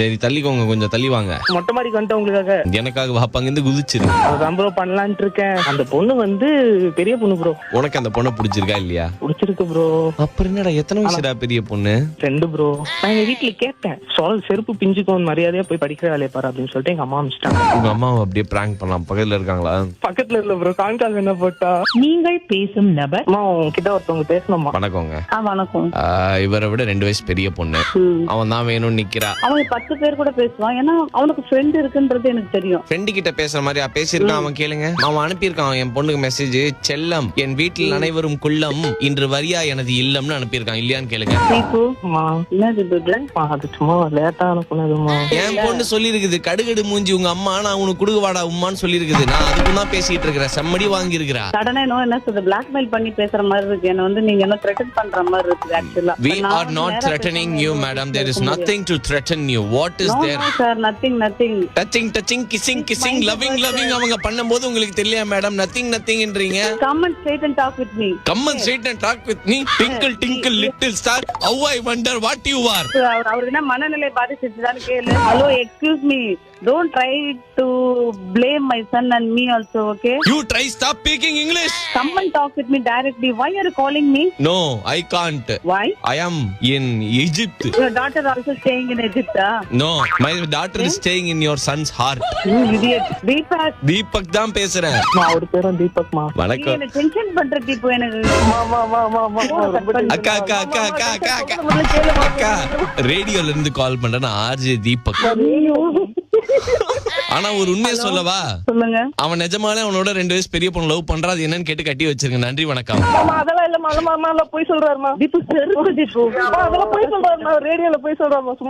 சரி தள்ளிக்கோங்க, கொஞ்சம் தள்ளி வாங்க. மொட்டை மாடிக்கு வந்துட்டேன் உங்களுக்காக. எனக்காக வாப்பாங்க இருந்து குதிச்சிரு. அதான் ப்ரோ பண்ணலான்ட்டு இருக்கேன். அந்த பொண்ணு வந்து பெரிய பொண்ணு ப்ரோ. உனக்கு அந்த பொண்ணை பிடிச்சிருக்கா இல்லையா? பிடிச்சிருக்கு ப்ரோ. அப்புறம் என்னடா, எத்தனை வயசுடா பெரிய பொண்ணு? 2 ப்ரோ. நான் எங்க வீட்டுல கேட்டேன், செருப்பு பிஞ்சுக்கும், மரியாதையா போய் படிக்கிற வேலையை பாரு அப்படின்னு சொல்லிட்டு எங்க அம்மா அனுப்பிச்சிட்டாங்க. உங்க அம்மாவை அப்படியே பிராங்க் பண்ணலாம். பக்கத்துல இருக்காங்களா? பக்கத்துல இல்ல ப்ரோ, கான்கால் என்ன போட்டா. நீங்கள் பேசும் நபர். அம்மா உங்ககிட்ட ஒருத்தவங்க பேசணுமா? வணக்கங்க. வணக்கம். இவரை விட 2 வயசு பெரிய பொண்ணு. அவன் தான் வேணும்னு நிக்கிறா. அவன் 10 பேர் கூட பேசுவான். ஏன்னா அவனுக்கு ஃப்ரெண்ட் இருக்குன்றது எனக்கு தெரியும். ஃப்ரெண்டு கிட்ட பேசுற மாதிரி பேசியிருக்கான் அவன். கேளுங்க, அவன் அனுப்பியிருக்கான் என் பொண்ணுக்கு மெசேஜ். செல்லம், என் வீட்டில் அனைவரும் குள்ளம், இன்று வரியா எனது இல்லம்னு அனுப்பியிருக்கான். இல்லையான்னு கேளுங்க. என்னது இது? அது சும்மா லேட்டா அனுப்புனதுமா. என் பொண்ணு சொல்லி இருக்குது, கடுகடு மூஞ்சி உங்க அம்மா, நான் உனக்கு குடுக்க வாடா உம்மான்னு சொல்லி இருக்குது. நான் அதுக்கு தான் பேசிட்டு இருக்கிறேன். செம்மடி வாங்கி இருக்கிறா. சடனா என்ன சொல்றது, பிளாக்மெயில் பண்ணி பேசுற மாதிரி இருக்கு. என்ன வந்து நீங்க என்ன த்ரெட்டன் பண்ற மாதிரி இருக்கு. ஆக்சுவலா We are not threatening you, madam. There is nothing to threaten you. What is there? No sir, nothing. Touching, kissing, loving. அவங்க பண்ணும்போது உங்களுக்கு தெரியலையா madam? nothingன்றீங்க. Come and straight and talk with me. Come and straight and talk with me. Twinkle little star, how I wonder what you are. அவருக்கு என்ன மனநிலை பாதிச்சிருச்சுதான்னு கேளு. Hello, excuse me, don't try to blame my son and me also, okay? You try stop speaking English. Come and talk with me directly. Why are you calling me? No, I can't. Why? I am in Egypt. Your daughter also staying in Egypt, ah? No, my daughter is staying in your son's heart. You idiot. Deepak தான் பேசுறேன். அவர் பேரும் தீபக்மா. நீ வணக்கம். என்ன tension பண்ற இப்போ எனக்கு. அக்கா ரேடியோல இருந்து கால் பண்றேன். ஆர்ஜே தீபக். ஆனா ஒரு உண்மையை சொல்லவா? சொல்லுங்க. அவன் நிஜமாலே அவனோட 2 வயசு பெரிய பொண்ணு லவ் பண்றா. அது என்னன்னு கேட்டு கட்டி வச்சிருங்க. நன்றி, வணக்கம். அதெல்லாம் இல்ல மாமா, போய் சொல்றாருமா. தீபு செருக்கு தீபு. அதெல்லாம் போய் சொல்றாருமா, ரேடியோல போய் சொல்றாருமா. சும்மா